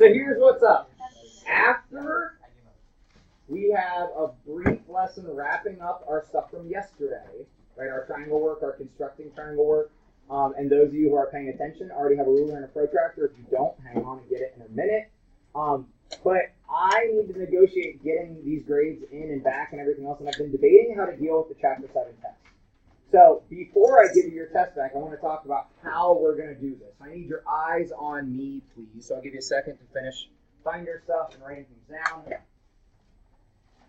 So here's what's up. After we have a brief lesson wrapping up our stuff from yesterday, right? Our triangle work, our constructing triangle work. And those of you who are paying attention already have a ruler and a protractor. If you don't, hang on and get it in a minute. But I need to negotiate getting these grades in and back and everything else, and I've been debating how to deal with the Chapter 7 test. So before I give you your test back, I want to talk about how we're going to do this. I need your eyes on me, please. So I'll give you a second to finish, find your stuff, and writing things down.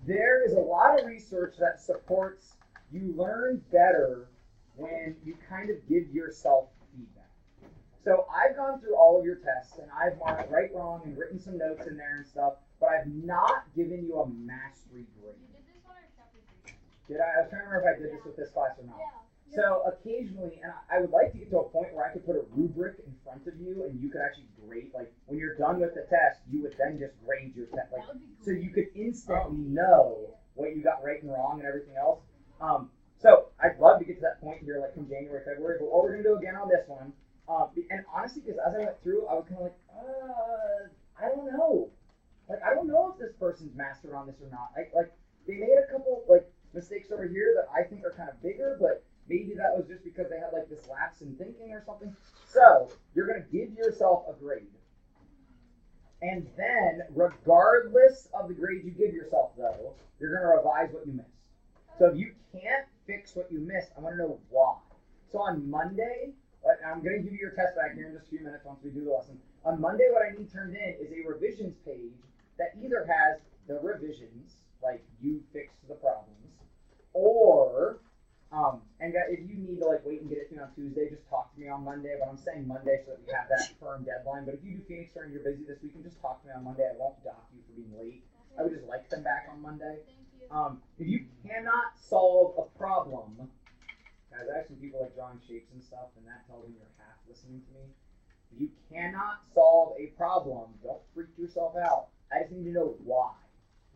There is a lot of research that supports you learn better when you kind of give yourself feedback. So I've gone through all of your tests, and I've marked right, wrong, and written some notes in there and stuff, but I've not given you a mastery grade. You did this on our chapter 3. Did I? I was trying to remember if I did this with this class or not. Yeah. So occasionally, and I would like to get to a point where I could put a rubric in front of you, and you could actually grade, like when you're done with the test, you would then just grade your test, like, so you could instantly know what you got right and wrong and everything else. So I'd love to get to that point here, like from January, February, but what we're going to do again on this one, and honestly, because as I went through, I was kind of like, I don't know. Like, I don't know if this person's mastered on this or not. Like, they made a couple, like, mistakes over here that I think are kind of bigger, but maybe that was just because they had, like, this lapse in thinking or something. So you're going to give yourself a grade. And then, regardless of the grade you give yourself, though, you're going to revise what you missed. So if you can't fix what you missed, I want to know why. So on Monday, I'm going to give you your test back here in just a few minutes once we do the lesson. On Monday, what I need turned in is a revisions page that either has the revisions, like you fixed the problems, or, and if you need to like wait and get it to me on Tuesday, just talk to me on Monday. But I'm saying Monday so that we have that firm deadline. But if you do Phoenix Turn and you're busy this week, and just talk to me on Monday. I won't dock you for being late. I would just like them back on Monday. If you cannot solve a problem, guys, I have some people like drawing shapes and stuff, and that tells me you're half listening to me. If you cannot solve a problem, don't freak yourself out. I just need to know why.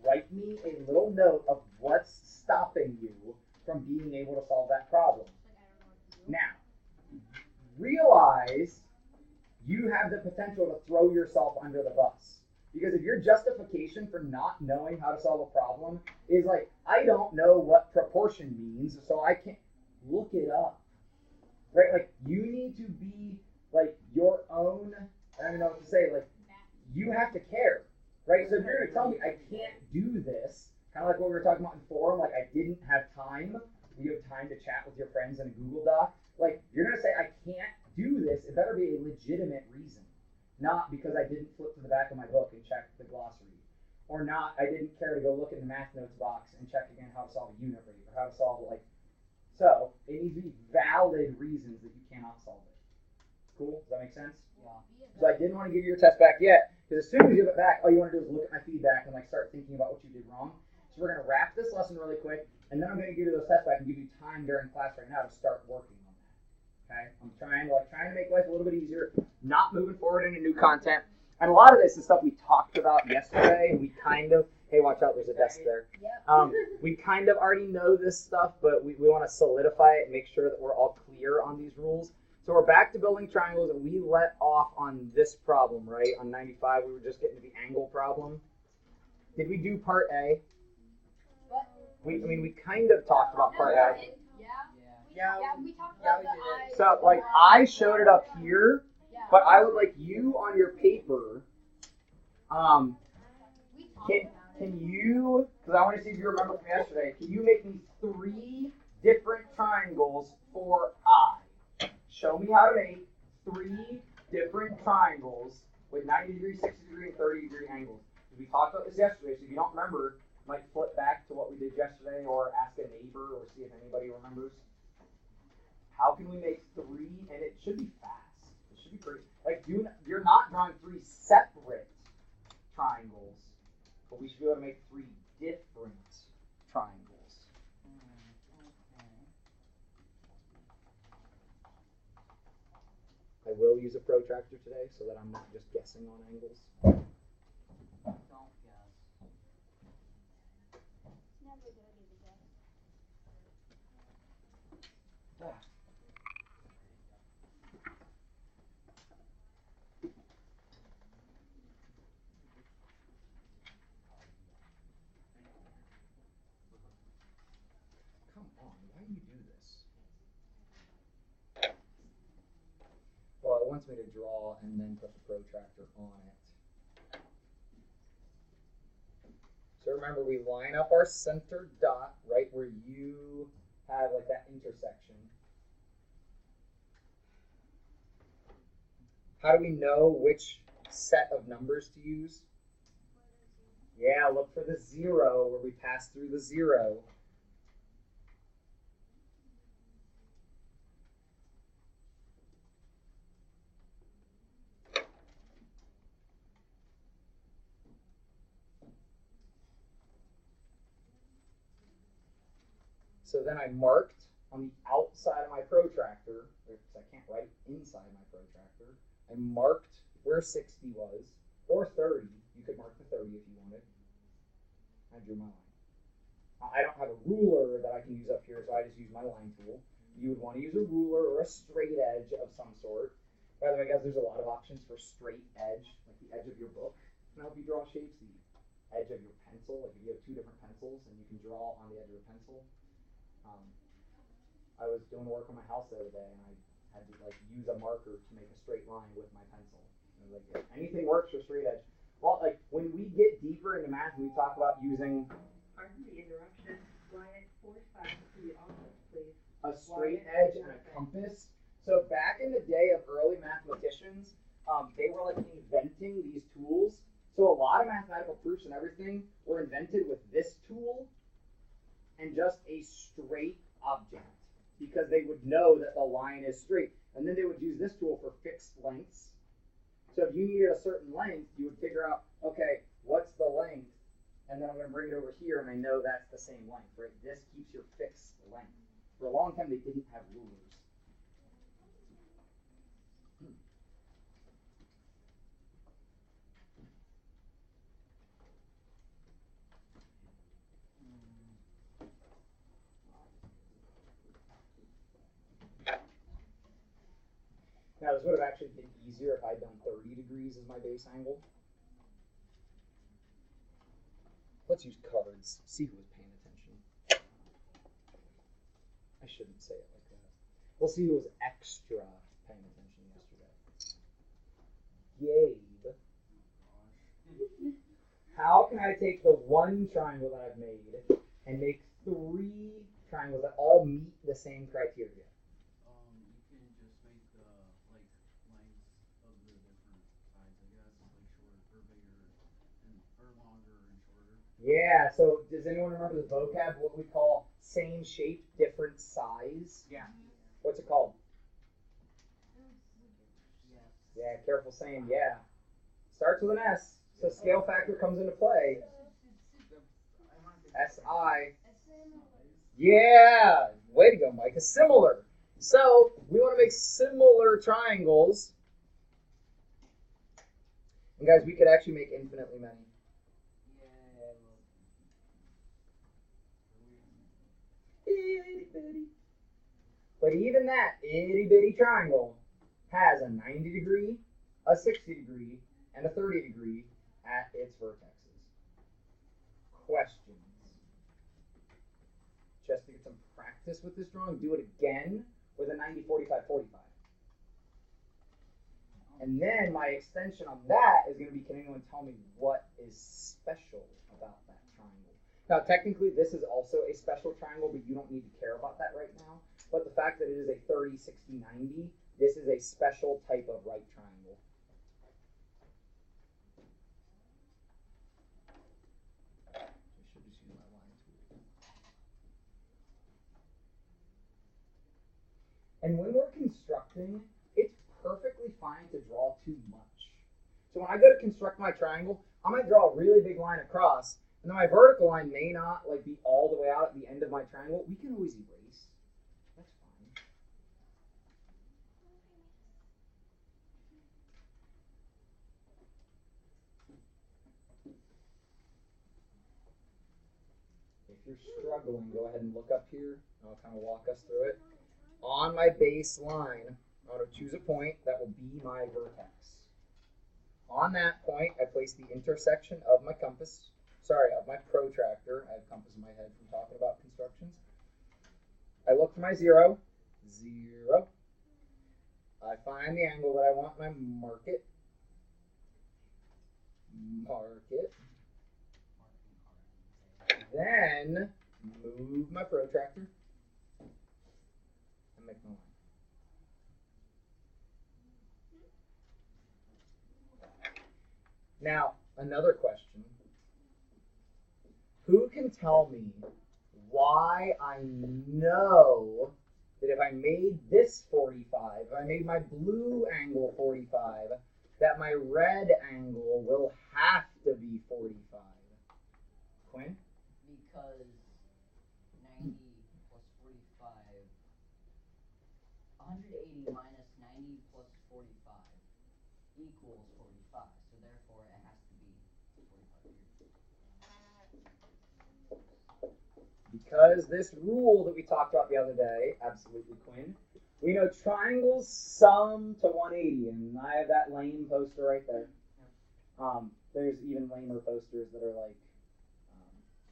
Write me a little note of what's stopping you from being able to solve that problem. Now, realize you have the potential to throw yourself under the bus. Because if your justification for not knowing how to solve a problem is like, I don't know what proportion means, so I can't look it up, right? Like, you need to be like your own, I don't even know what to say, like, you have to care, right? So if you're going to tell me I can't do this, kind of like what we were talking about in forum, like I didn't have time, you have time to chat with your friends in a Google Doc, like, you're going to say I can't do this, it better be a legitimate reason. Not because I didn't flip to the back of my book and check the glossary. Or not, I didn't care to go look in the math notes box and check again how to solve a unit rate or how to solve like. So it needs to be valid reasons that you cannot solve it. Cool? Does that make sense? Yeah. So I didn't want to give you your test back yet, because as soon as you give it back, all you want to do is look at my feedback and like start thinking about what you did wrong. So we're going to wrap this lesson really quick, and then I'm going to give you those tests back and give you time during class right now to start working on that. Okay, I'm trying to make life a little bit easier, not moving forward into new content. And a lot of this is stuff we talked about yesterday, and we kind of, hey, watch out, there's a desk there. We kind of already know this stuff, but we want to solidify it and make sure that we're all clear on these rules. So we're back to building triangles, and we let off on this problem, right? On 95, we were just getting to the angle problem. Did we do part A? We kind of talked about part A. Yeah, we talked about the eyes. So, like, I showed it up here, but I would like you on your paper, can you, because I want to see if you remember from yesterday, can you make me 3 different triangles for I? Show me how to make 3 different triangles with 90 degree, 60 degree, and 30 degree angles. We talked about this yesterday, so if you don't remember, you might flip back to what we did yesterday or ask a neighbor or see if anybody remembers. How can we make 3, and it should be fast. It should be pretty, like, you're not drawing 3 separate triangles, but we should be able to make 3 different triangles. I will use a protractor today so that I'm not just guessing on angles. Don't guess. Never go to the guess. wants me to draw and then put the protractor on it. So remember, we line up our center dot right where you have like that intersection. How do we know which set of numbers to use? Yeah, look for the 0 where we pass through the 0. So then I marked on the outside of my protractor, because I can't write inside my protractor, I marked where 60 was, or 30. You could mark the 30 if you wanted. I drew my line. I don't have a ruler that I can use up here, so I just use my line tool. You would want to use a ruler or a straight edge of some sort. By the way, guys, there's a lot of options for straight edge, like the edge of your book can help you draw shapes. The edge of your pencil, like if you have 2 different pencils and you can draw on the edge of a pencil. I was doing work on my house the other day, and I had to like use a marker to make a straight line with my pencil. And like, if anything works for straight edge. Well, like when we get deeper into math, we talk about using. Pardon the interruption. Wyatt, force back to the office, please. A straight edge and a compass. So back in the day of early mathematicians, they were like inventing these tools. So a lot of mathematical proofs and everything were invented with this tool and just a straight object, because they would know that the line is straight. And then they would use this tool for fixed lengths. So if you needed a certain length, you would figure out, okay, what's the length? And then I'm going to bring it over here, and I know that's the same length, right? This keeps your fixed length. For a long time, they didn't have rulers. Now, this would have actually been easier if I'd done 30 degrees as my base angle. Let's use cards. See who was paying attention. I shouldn't say it like that. We'll see who was extra paying attention yesterday. Gabe. How can I take the one triangle that I've made and make 3 triangles that all meet the same criteria? Yeah, so does anyone remember the vocab, what we call same shape, different size? Yeah. What's it called? Yes. Yeah, careful saying yeah. Starts with an S, so scale factor comes into play. S-I. Yeah, way to go, Mike. It's similar. So we want to make similar triangles. And guys, we could actually make infinitely many. Itty bitty. But even that itty bitty triangle has a 90 degree, a 60 degree, and a 30 degree at its vertexes. Questions? Just to get some practice with this drawing, do it again with a 90, 45, 45. And then my extension on that is going to be, can anyone tell me what is special about that triangle? Now, technically, this is also a special triangle, but you don't need to care about that right now. But the fact that it is a 30, 60, 90, this is a special type of right triangle. I should just use my line tool. And when we're constructing, it's perfectly fine to draw too much. So when I go to construct my triangle, I might draw a really big line across, and then my vertical line may not like be all the way out at the end of my triangle. We can always erase. That's fine. If you're struggling, go ahead and look up here. I'll kind of walk us through it. On my base line, I'm going to choose a point that will be my vertex. On that point, I place the intersection of my compass. Sorry, of my protractor. I have compass in my head from talking about constructions. I look for my 0. 0. I find the angle that I want and I mark it. Mark it. Then move my protractor and make my line. Now, another question. Who can tell me why I know that if I made this 45, if I made my blue angle 45, that my red angle will have to be 45? Quinn? Because 90 plus 45, 180 minus 90 plus 45 equals 45. So therefore, it has to be 45 degrees. Because this rule that we talked about the other day, absolutely, Quinn, we know triangles sum to 180, and I have that lame poster right there. There's even lamer posters that are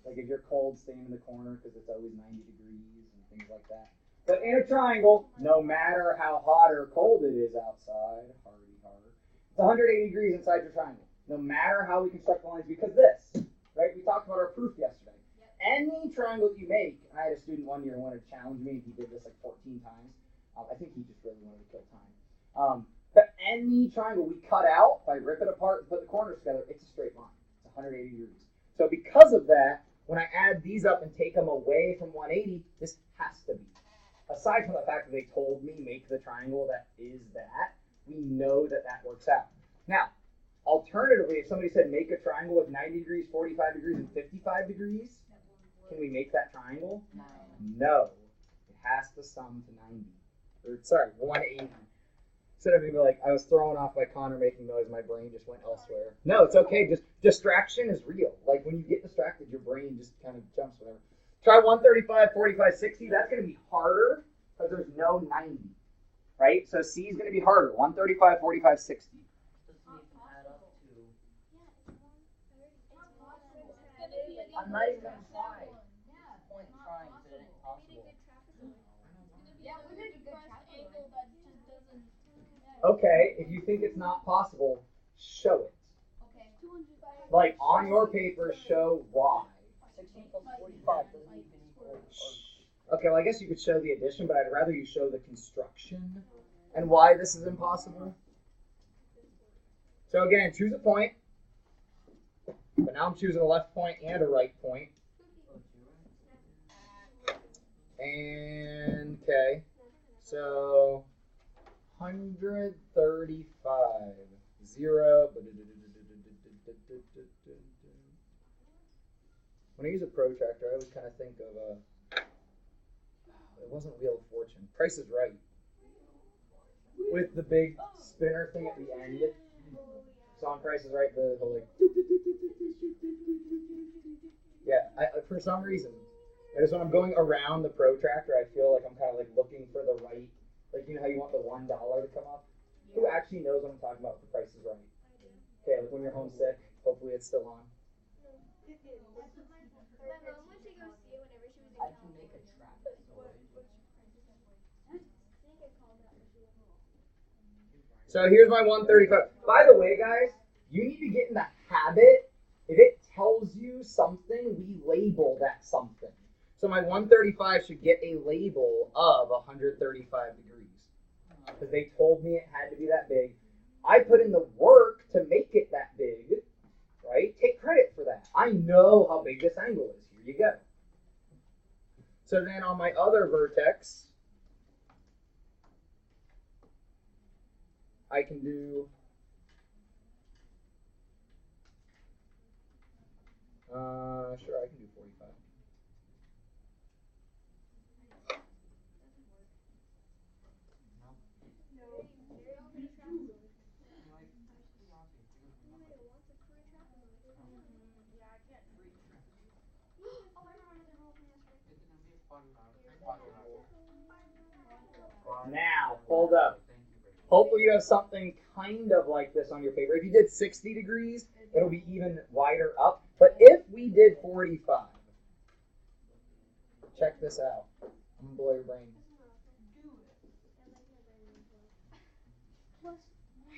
like if you're cold, stand in the corner because it's always 90 degrees and things like that. But in a triangle, no matter how hot or cold it is outside, it's 180 degrees inside your triangle. No matter how we construct the lines, because this, right? We talked about our proof yesterday. Any triangle that you make, and I had a student one year who wanted to challenge me, and he did this like 14 times. I think he just really wanted to kill time. But any triangle we cut out, if I rip it apart and put the corners together, it's a straight line. It's 180 degrees. So because of that, when I add these up and take them away from 180, this has to be. Aside from the fact that they told me make the triangle that is that, we know that that works out. Now, alternatively, if somebody said make a triangle with 90 degrees, 45 degrees, and 55 degrees, can we make that triangle? No. No. It has to sum to 90. Or, sorry, 180. Instead of being like, I was thrown off by Connor making noise, my brain just went elsewhere. No, it's okay. Just distraction is real. Like when you get distracted, your brain just kind of jumps whatever. Try 135, 45, 60. That's going to be harder because there's no 90. Right? So C is going to be harder. 135, 45, 60. I'm not even going to try. Point trying, so it ain't possible. Yeah, we made a good angle that just doesn't. Okay, if you think it's not possible, show it. Okay. Like on your paper, show why. 16 plus 45 doesn't even equal. Okay, well I guess you could show the addition, but I'd rather you show the construction and why this is impossible. So again, choose a point. But now I'm choosing a left point and a right point. And, okay, so 135, 0. When I use a protractor, I always kind of think of it wasn't Wheel of Fortune. Price is Right. With the big spinner thing at the end. So on Price is Right, the like, yeah, for some reason, when I'm going around the protractor, I feel like I'm kind of like looking for the right, like you know how you want the $1 to come up? Yeah. Who actually knows what I'm talking about for Price is Right? Okay, like when you're homesick, hopefully it's still on. My mom went to go see it whenever she was in I can make a trap. So here's my 135. By the way, guys, you need to get in the habit. If it tells you something, we label that something. So my 135 should get a label of 135 degrees. Because they told me it had to be that big. I put in the work to make it that big, right? Take credit for that. I know how big this angle is. Here you go. So then on my other vertex, I can do sure, I can do 45. Now, hold up. Hopefully you have something kind of like this on your paper. If you did 60 degrees, it'll be even wider up. But if we did 45, check this out. I'm going to blow your brain.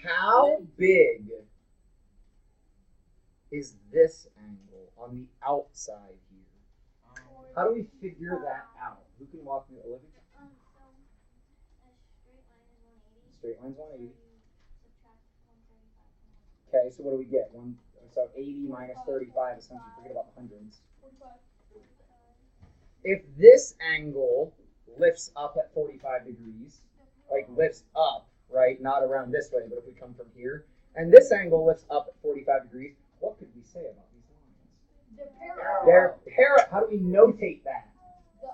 how big is this angle on the outside here? How do we figure that out? Who can walk me, Olivia? So a Straight line's 180. subtract 135 from Okay, so what do we get? So 80 minus 35, essentially, forget about the hundreds. 45. If this angle lifts up at 45 degrees, like lifts up, right, not around this way, but if we come from here, and this angle lifts up at 45 degrees, what could we say about these lines? They're parallel. They're how do we notate that? The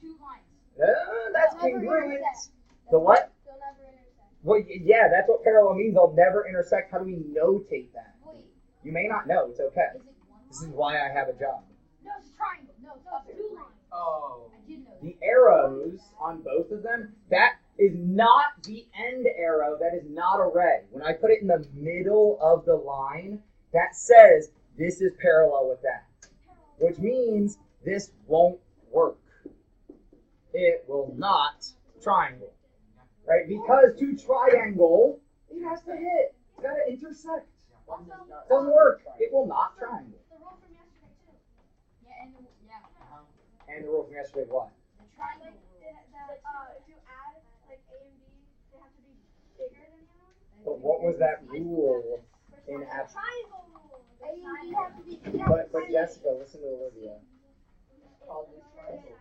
two lines. That's They'll never congruent. intersect. The what? They'll never intersect. Well, yeah, that's what parallel means. They'll never intersect. How do we notate that? Wait, You may not know. It's okay. is it one This is line? why I have a job. No, it's a triangle. No, it's two lines. Oh. I did know that. The arrows on both of them, that is not the end arrow. That is not a ray. When I put it in the middle of the line, that says this is parallel with that, which means this won't work. It will not triangle, right? Because to triangle, it has to hit. It's got to intersect. It doesn't work. It will not triangle. The rule from yesterday too. Yeah, and And the rule from yesterday, what? the triangle Like, rule. if you add like A and B, they have to be bigger than the other one. But what was that rule in The abstract? triangle rule. A and B have to be. But Jessica, listen to Olivia. A, B, and C.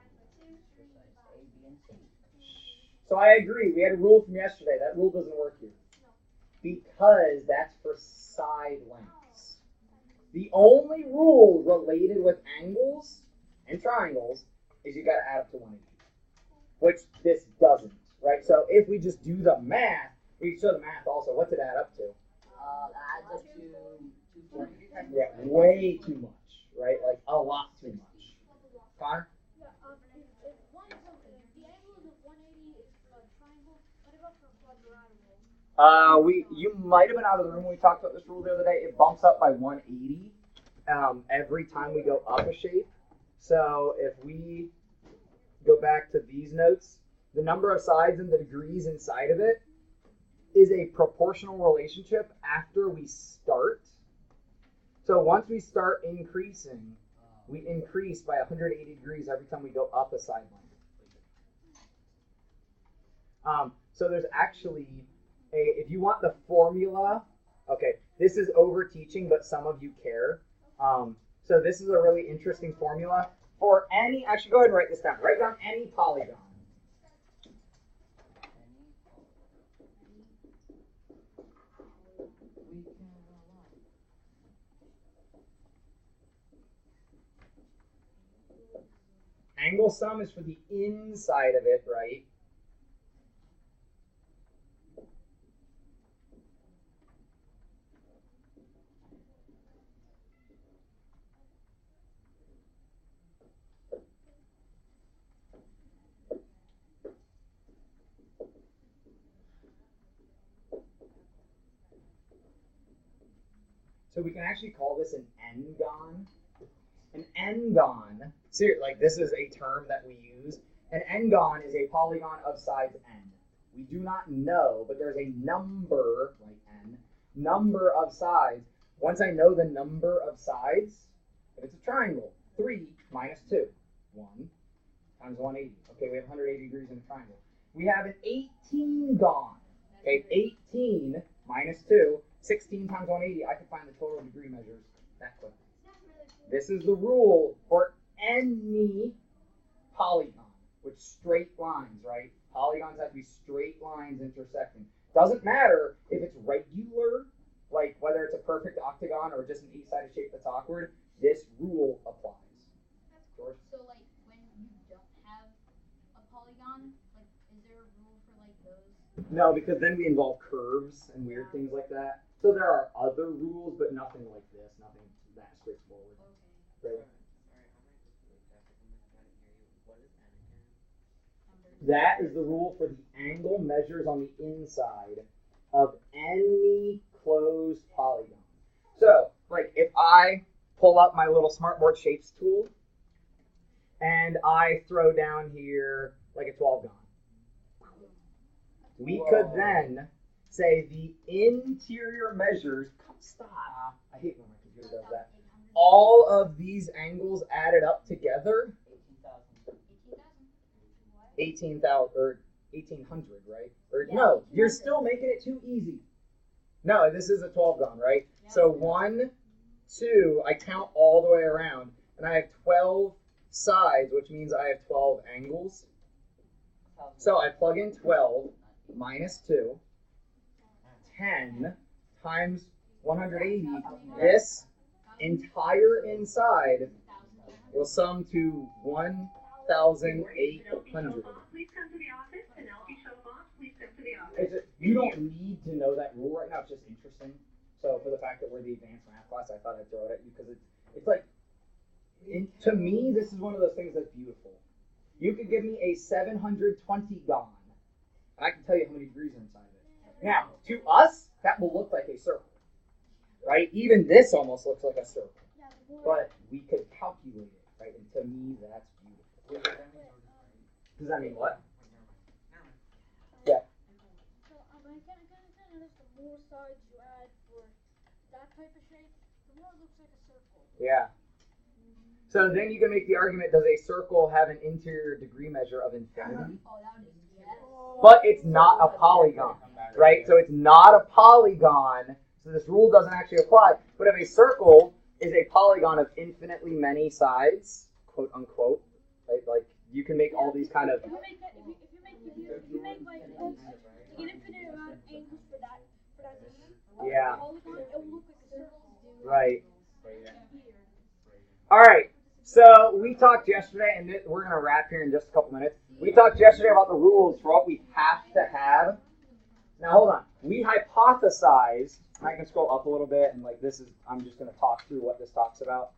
So I agree. We had a rule from yesterday. That rule doesn't work here. Because that's for side lengths. The only rule related with angles and triangles is you got to add up to 180. Which this doesn't, right? So if we just do the math, we can show the math also. What's it add up to? Adds up to 240. Yeah, way too much, right? Like a lot too much. Connor? Yeah, if one is the angle of 180 is a triangle, what about for quadrilateral? You might have been out of the room when we talked about this rule the other day. It bumps up by 180 every time we go up a shape. So if we go back to these notes, the number of sides and the degrees inside of it is a proportional relationship after we start. So once we start increasing, we increase by 180 degrees every time we go up a side line. So there's actually if you want the formula, okay, this is over teaching, but some of you care. So this is a really interesting formula for any, actually go ahead and write this down. Write down any polygon. Angle sum is for the inside of it, right? So we can actually call this an n-gon. An n-gon, like this is a term that we use. An n-gon is a polygon of size n. We do not know, but there's a number, like n, number of sides. Once I know the number of sides, if it's a triangle, 3 minus 2, 1 times 180. Okay, we have 180 degrees in a triangle. We have an 18-gon. Okay, 18 minus 2, 16 times 180. I can find the total degree measures that quickly. This is the rule for any polygon with straight lines, right? Polygons have to be straight lines intersecting. Doesn't matter if it's regular, like whether it's a perfect octagon or just an 8-sided shape that's awkward, this rule applies. George? So like when you don't have a polygon, like is there a rule for like those? No, because then we involve curves and weird things like that. So there are other rules, but nothing like this, nothing that straightforward. Okay. Right? That is the rule for the angle measures on the inside of any closed polygon. So, like if I pull up my little Smartboard Shapes tool and I throw down here like a 12-gon, we could then say the interior measures. Stop. I hate when my computer does that. All of these angles added up together. 18,000 or 1,800, right? Or Yeah, no, you're still making it too easy. No, this is a 12 gun, right? Yeah. So 1, 2, I count all the way around, and I have 12 sides, which means I have 12 angles. So I plug in 12 minus 2, 10 times 180. This entire inside will sum to 1,800. Please come to the office. Penelope Chauffant, please come to the office. You don't need to know that rule right now. It's just interesting. So for the fact that we're the advanced math class, I thought I'd throw it at you because it's like, to me, this is one of those things that's beautiful. You could give me a 720 gon, and I can tell you how many degrees are inside of it. Now, to us, that will look like a circle, right? Even this almost looks like a circle, but we could calculate it, right? And to me, that's beautiful. Does that mean what? Yeah. So I kind of noticed the more sides you add for that type of shape, the more it looks like a circle. Yeah. So then you can make the argument, does a circle have an interior degree measure of infinity? Oh, that is yes. But it's not a polygon, right? So it's not a polygon, so this rule doesn't actually apply. But if a circle is a polygon of infinitely many sides, quote unquote, right? Like you can make all these kind of... If you make that, if you make like an infinite amount of angles for that Yeah. polygon, it will look like a circle. Right. Weird. All right. So we talked yesterday, and we're going to wrap here in just a couple minutes. We talked yesterday about the rules for what we have to have. Now, hold on. We hypothesized, and I can scroll up a little bit, and like this is, I'm just going to talk through what this talks about.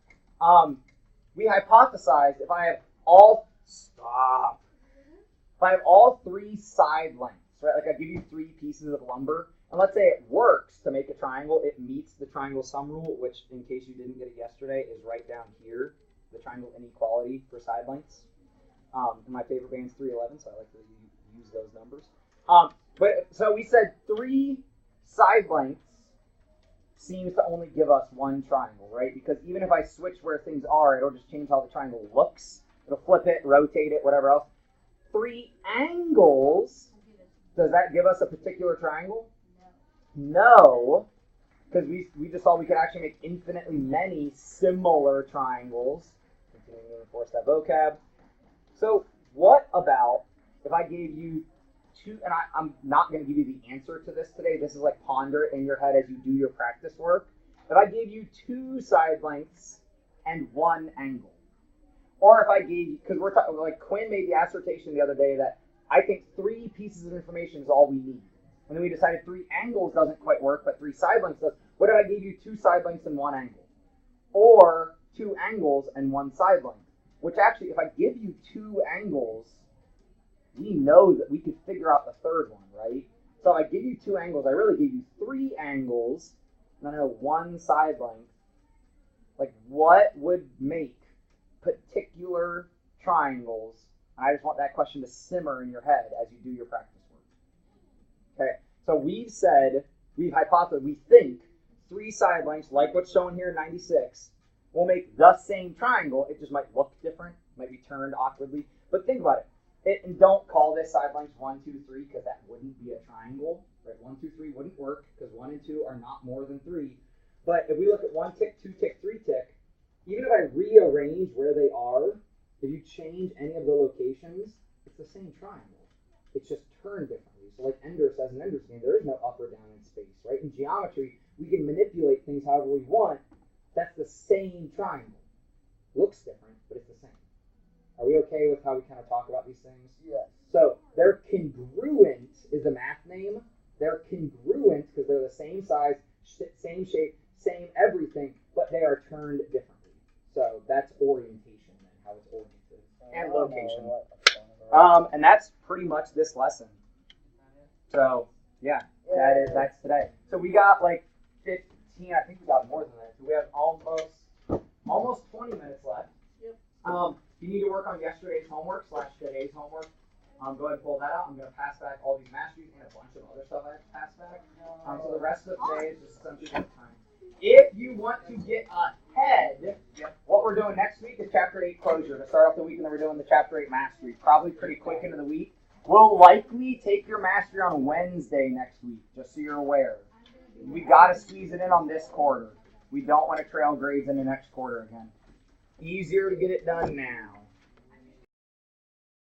We hypothesized if I have all, if I have all 3 side lengths, right? Like I give you 3 pieces of lumber, and let's say it works to make a triangle. It meets the triangle sum rule, which, in case you didn't get it yesterday, is right down here. The triangle inequality for side lengths. And my favorite band's 311, so I like to use those numbers. But so we said 3 side lengths seems to only give us 1 triangle, right? Because even if I switch where things are, it'll just change how the triangle looks. It'll flip it, rotate it, whatever else. 3 angles, does that give us a particular triangle? No, because we just saw we could actually make infinitely many similar triangles. Continuing to enforce that vocab. So what about if I gave you 2, and I'm not going to give you the answer to this today. This is like ponder it in your head as you do your practice work. If I gave you 2 side lengths and 1 angle. Or if I gave you, because we're talking, like Quinn made the assertion the other day that I think 3 pieces of information is all we need. And then we decided 3 angles doesn't quite work, but 3 side lengths does. What if I gave you 2 side lengths and 1 angle? Or 2 angles and 1 side length? Which actually, if I give you 2 angles, we know that we could figure out the third one, right? So I give you 2 angles. I really give you 3 angles, and I know 1 side length. Like, what would make particular triangles? And I just want that question to simmer in your head as you do your practice work. Okay, so we've said, we've hypothesized, we think 3 side lengths, like what's shown here in 96, will make the same triangle. It just might look different, might be turned awkwardly. But think about it. And don't call this side lengths 1, 2, 3, because that wouldn't be a triangle. Right? 1, 2, 3 wouldn't work, because 1 and 2 are not more than 3. But if we look at 1 tick, 2 tick, 3 tick, even if I rearrange where they are, if you change any of the locations, it's the same triangle. It's just turned differently. So like Ender says in Ender's Game, there is no up or down in space, right? In geometry, we can manipulate things however we want. That's the same triangle. Looks different, but it's the same. Are we okay with how we kind of talk about these things? Yes. So they're congruent is the math name. They're congruent because they're the same size, same shape, same everything, but they are turned differently. So that's orientation and how it's oriented. And location. And that's pretty much this lesson. So yeah, that's today. So we got like 15, I think we got more than that. So we have almost 20 minutes left. Yep. You need to work on yesterday's homework / today's homework. Go ahead and pull that out. I'm going to pass back all these masteries and a bunch of other stuff I have to pass back. So the rest of the day is just essentially good time. If you want to get ahead, what we're doing next week is Chapter 8 closure. To start off the week, and then we're doing the Chapter 8 mastery. Probably pretty quick into the week. We'll likely take your mastery on Wednesday next week, just so you're aware. We got to squeeze it in on this quarter. We don't want to trail grades in the next quarter again. Easier to get it done now.